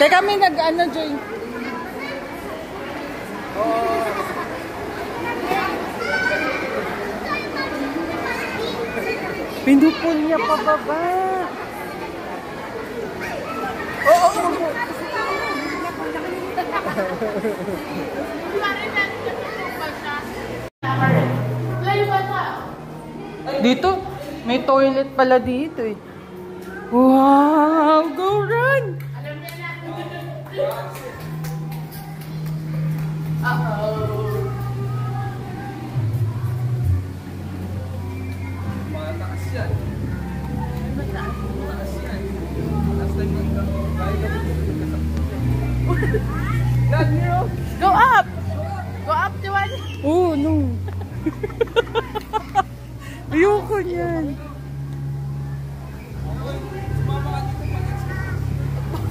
Teka, may nag-ano, Joy. Pinupul niya pababa. Oo. Dito, may toilet pala dito eh. Wow, go run! Mataas yan. Mataas yan. Last time Go up! Go up, Tiwan! Oh, no. Ayoko niyan.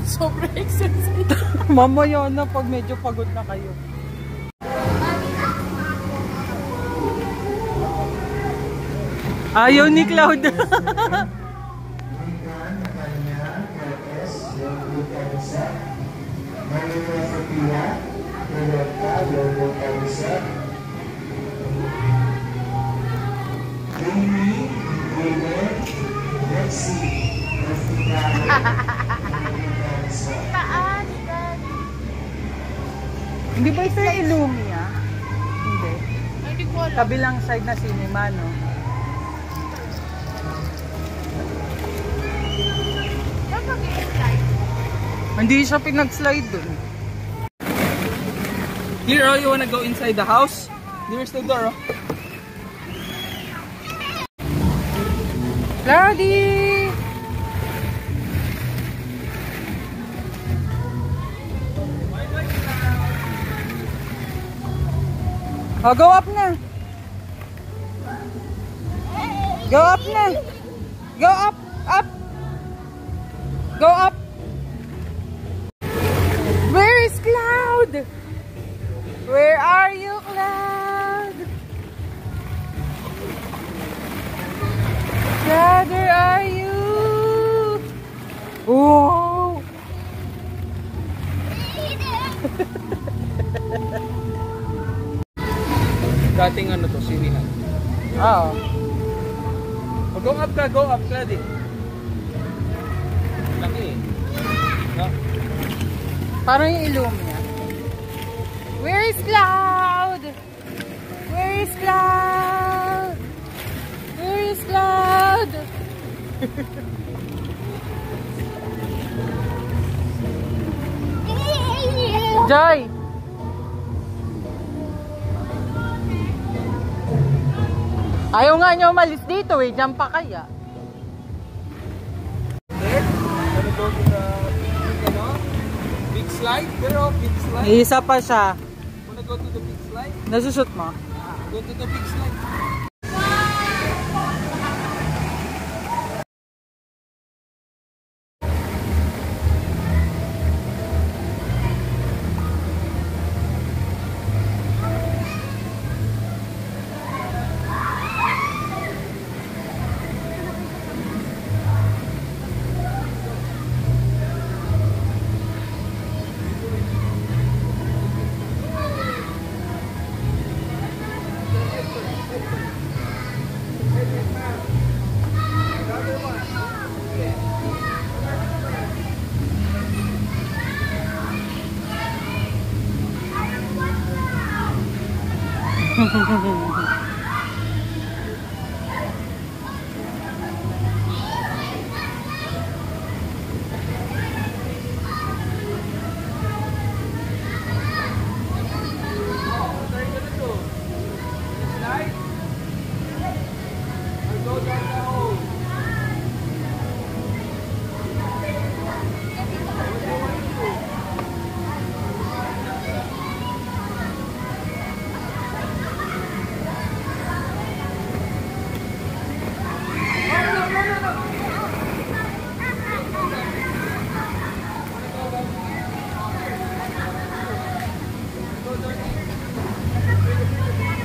Sobrang exercise. Mamaya na pag medyo pagod na kayo. Ayaw ni Cloud. Hindi ba ito yung Illumia? Hindi. Kabilang side na cinema, no? Hindi siya pinag-slide dun. Clear, oh, you wanna go inside the house? There's the door, oh. Cloudy! Oh, go up na! Go up na! Go up! Up! Go up! Where is Cloud? Where are you, Cloud? Cloud, where are you? Whoa! Dating ano to, sinihan. Oh. Oh, go up ka, go up, Claddy. Laki eh. No? Parang yung Illumia. Where is Cloud? Where is Cloud? Where is Cloud? Joy! Ayaw nga niyo umalis dito eh. Diyan pa kaya. Big slide? Pero big slide? Isa pa siya. Wanna go to the big slide? Nasushoot mo? Go to the big slide.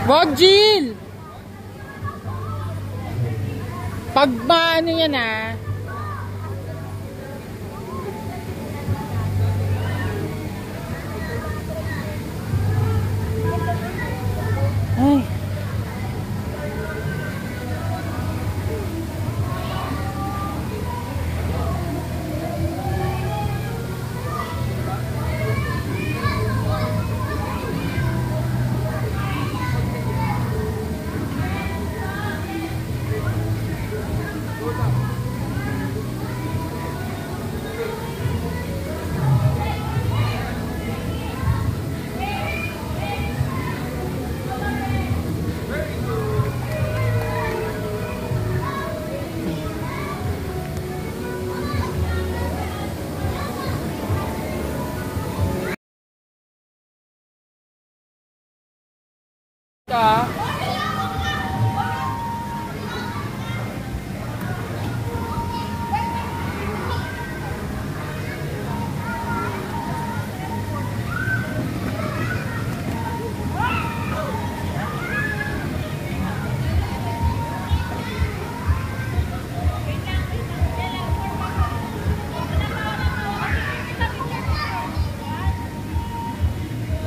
Wag, Jill! Pag maano yan ah. Ka.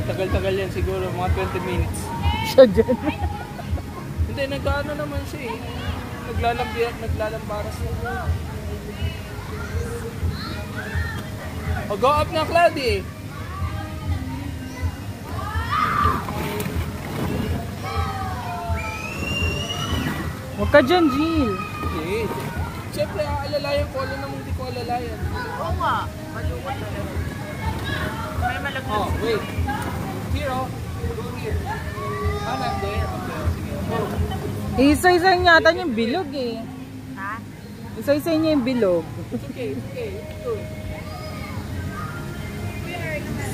Tagal-tagal yan siguro, mga 20 minutes. Siya dyan. Hindi, nagkaano naman siya eh. Naglalambaras na. O, go up na, Cloudy. Huwag ka dyan, Jill. Hindi. Siyempre, alalayan ko. Alam naman hindi ko alalayan. Oo nga. Maluwag na lang. May malaglag. Oh, wait. Here, oh. Go here. I'm there. Okay, sige. Go. Isa-isa yata niya yung bilog eh. Ha? Isa-isa niya yung bilog. It's okay, it's okay. It's good.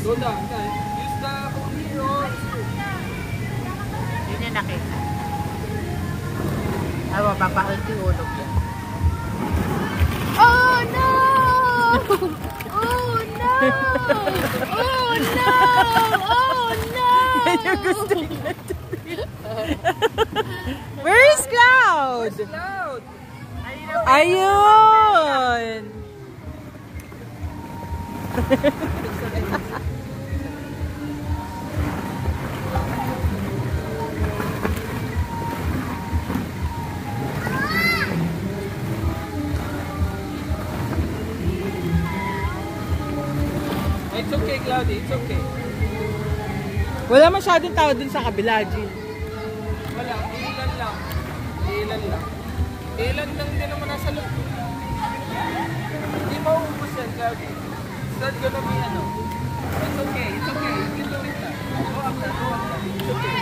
Go down, guys. Use the phone here, oh. Yun yung nakita. Awa, papakita yung ulog yan. Oh no! Oh no! Oh no! Oh no! Yan yung gusto niya. Where is Cloud? Where's Cloud? Ayun! It's okay, Cloudy. It's okay. Wala masyadong tao dun sa kabila, Jill. Wala. Ilan lang. Ilan lang. Ilan lang din naman nasa loob. Hindi mauubos yan, Cloudy. It's not gonna be ano. It's okay. It's okay. You can do it na. Go up na. Go up na. It's okay.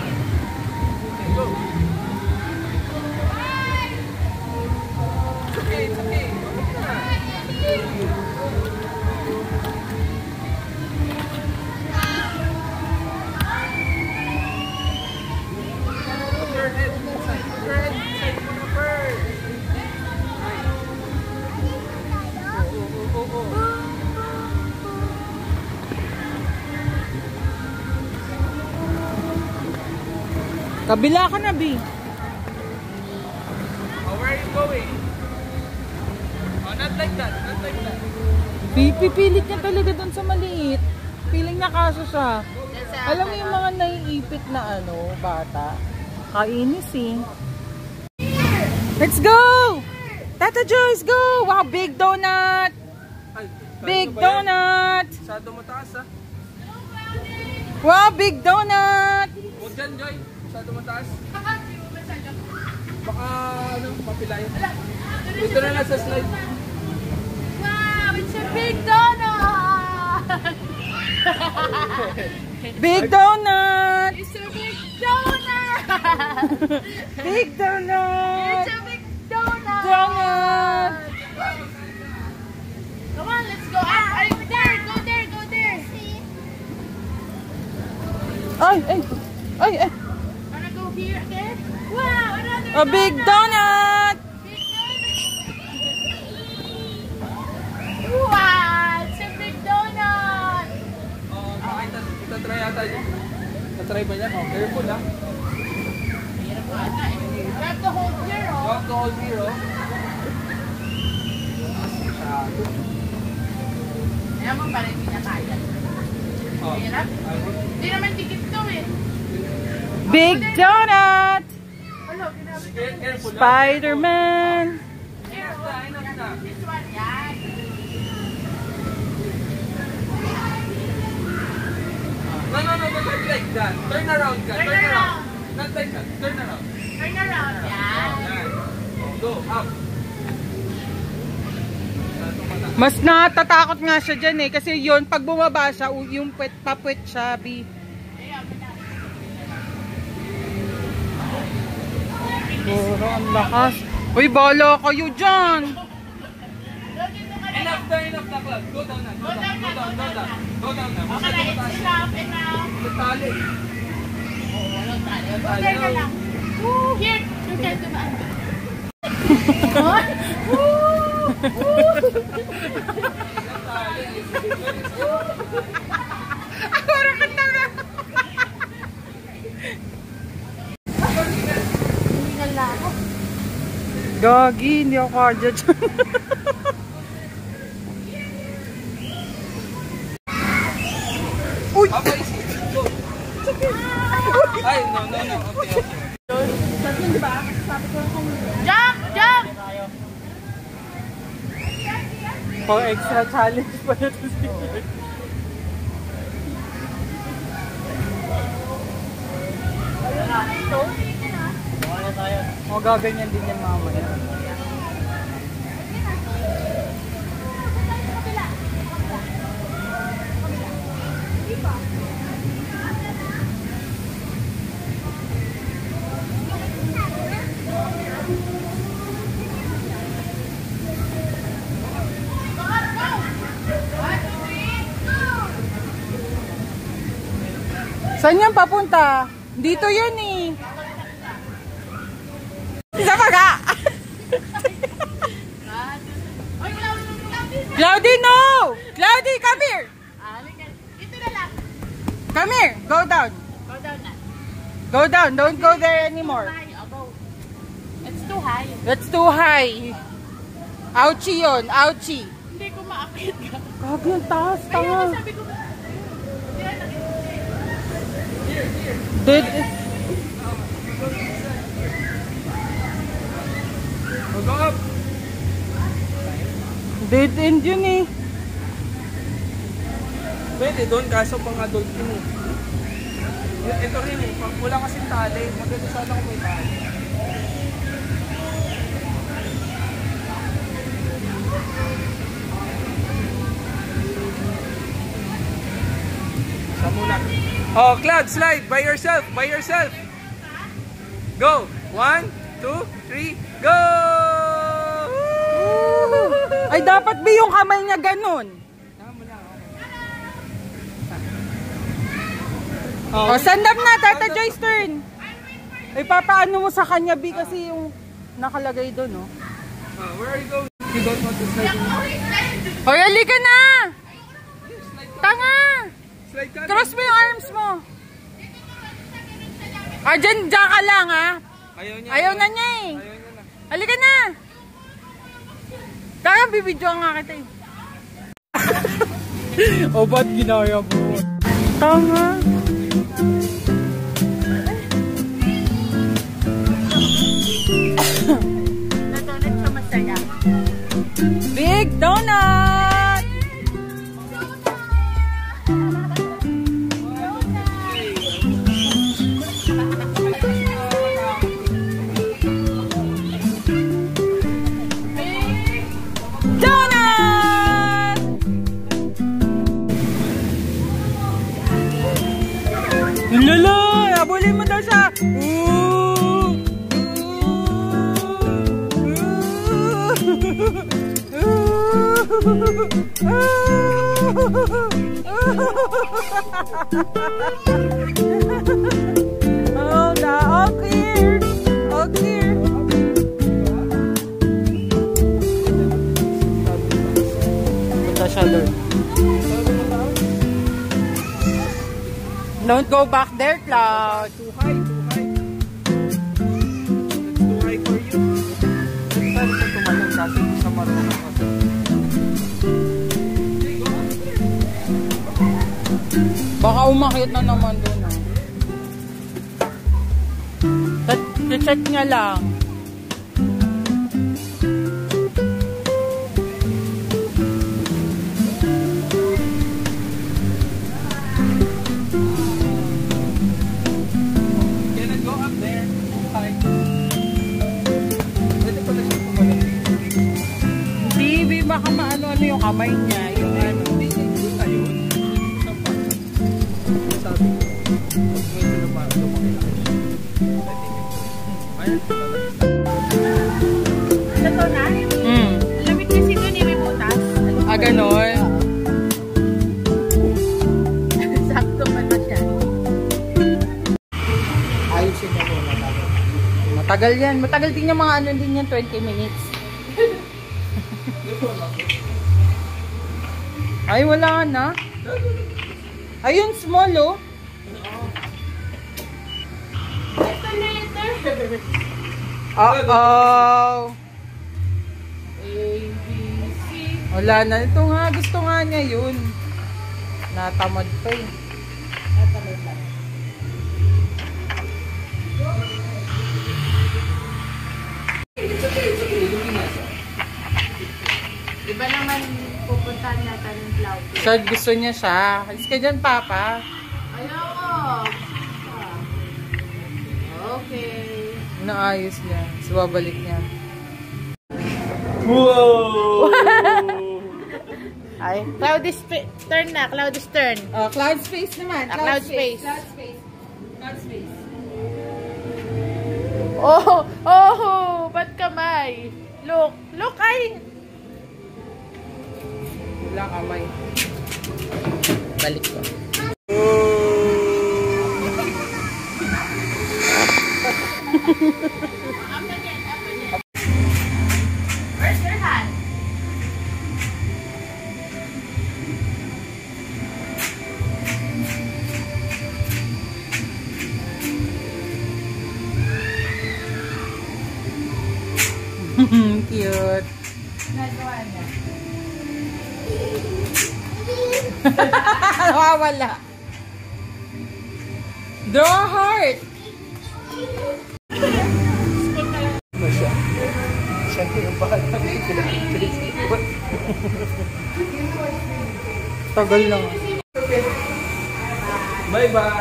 Okay, go. It's okay. It's okay. Okay na. Put your head inside. Put your head inside muna first. Right. Oh. Kabila ka na, B. Oh, where are you going? Oh, not like that. Not like that. Pipilit niya talaga dun sa maliit. Piling na kaso siya. Alam mo yung mga naiipit na ano, bata. Kainis eh. Let's go! Tata Joyce, go! Wow, big donut! Ay, Big kaya ko ba yan? donut! Masyado mataas ah. Wow, big donut! Huwag dyan, Joy. Masyado mataas. Baka, ano, papilayan. Dito na lang sa slide. Wow! It's a big donut! Big donut! It's a big donut! Big donut! It's a big donut! Donut! Come on, let's go up. Ay, there, go there, go there. Ay, ay, ay, ay. Wanna go here again? Wow, another A big donut! Big donut! Wow, it's a big donut! Oh, makita. Itatry yata niya. Itatry ba niya? Oh, careful ah. Hirap ko ata eh. You have to hold here, You oh. have to hold here, oh. Masyado. Alam mo parang hindi na kaya. Oh. Hirap? Hindi naman dikit to eh. Big donut! Hello, ginagawa. Careful ah. Spider-Man! Here, oh. Enough na. This one, yan. No, not like that. Turn around ka. Turn Turn around. around. Not like that. Turn around. Turn around, yan. Yan. Oh, go, up. Masyado mataas. Mas natatakot nga siya dyan eh. Kasi yun, pag bumaba siya, yung papuwet siya, B. Puro ang lakas. Uy, bala kayo dyan. Enough there enough na, Cloud. Go down na. Go down na. Okay na, it's enough, enough. Tali. Oh, walang tali. Go there na lang. Here, you can do that. Parang kanta na. Hindi na lang. Gagi, hindi ako kaya dyan. Uy! Ay, no. Okay. Jump! Jump! Pang extra challenge pa na ito si o gaganyan din yan mamaya. Saan yan papunta? Dito yan eh. Isa pa ka! Cloudy, no! Cloudy, come here! Ito na lang. Come here! Go down! Go down na. Go down! Don't go there anymore. It's too high. That's too high. Ouchie yun. Ouchie. Hindi ko maakit ka. Gagi, ang taas. Ayun, Tanga. sabi ko. Dead. Go up. Dead end yun eh. Pwede doon, kaso pang adult yun eh. Ito rin eh, wala kasing tali. Maganda sana kung may tali. Sa muna. Oh, Cloud, slide by yourself. Go. 1, 2, 3, go! Ay, dapat ba yung kamay niya ganun? Oh, stand up na, Tata Joy's turn. Ay, papaano mo sa kanya, B, kasi yung nakalagay doon, no? Where are you going? You don't want to slide. Hoy, halika na! Tanga! Slide ka. Cross mo yung arms mo. Ah, dyan ka lang, ha? Ayaw na niya eh. Halika na! Kaya bibidyo nga kita eh. O, ba't ginaya mo? Tanga! Natulad sa masaya. Big donut! Donut! Lala! Abulin mo daw siya! Oh, all clear. All clear. Punta siya doon. Don't go back there, Cloud. Too high. It's too high for you. Saan ka tumalong kasi sa marunong kasi? Baka umakit na naman doon. Check niya lang. Can I go up there? Too high. Pwede pala siya tumalong dito. Hindi, baka maano-ano yung kamay niya. Yung ano. Ayun. Sabi ko, pag medyo lumaki lang siya. Ito na? Lamit kasi doon, may butas. Agad Matagal yan. Matagal din yung mga ano din yan, 20 minutes. Ay, wala na. Ayun, small, oh. Uh-oh. Wala na. Ito nga, gusto nga niya yun. Natamad pa eh. Natamad lang. Diba naman pupuntahan natin ng cloud? Sad, gusto niya siya. Alis ka dyan, Papa. Ayoko. Okay. Naayos niya. So, babalik niya. Wow! Ay, cloud is turn na. Cloud is turn. Cloud space naman. Cloud space. Cloud space. Cloud space. Oh, oh, ba't kamay? Look, look ay. Wala kamay. Balik ko. Where's your hand? Cute. Nagawa niya. Nawawala. Draw a heart. Siyempre yung bahala namin Tagal lang. Bye-bye!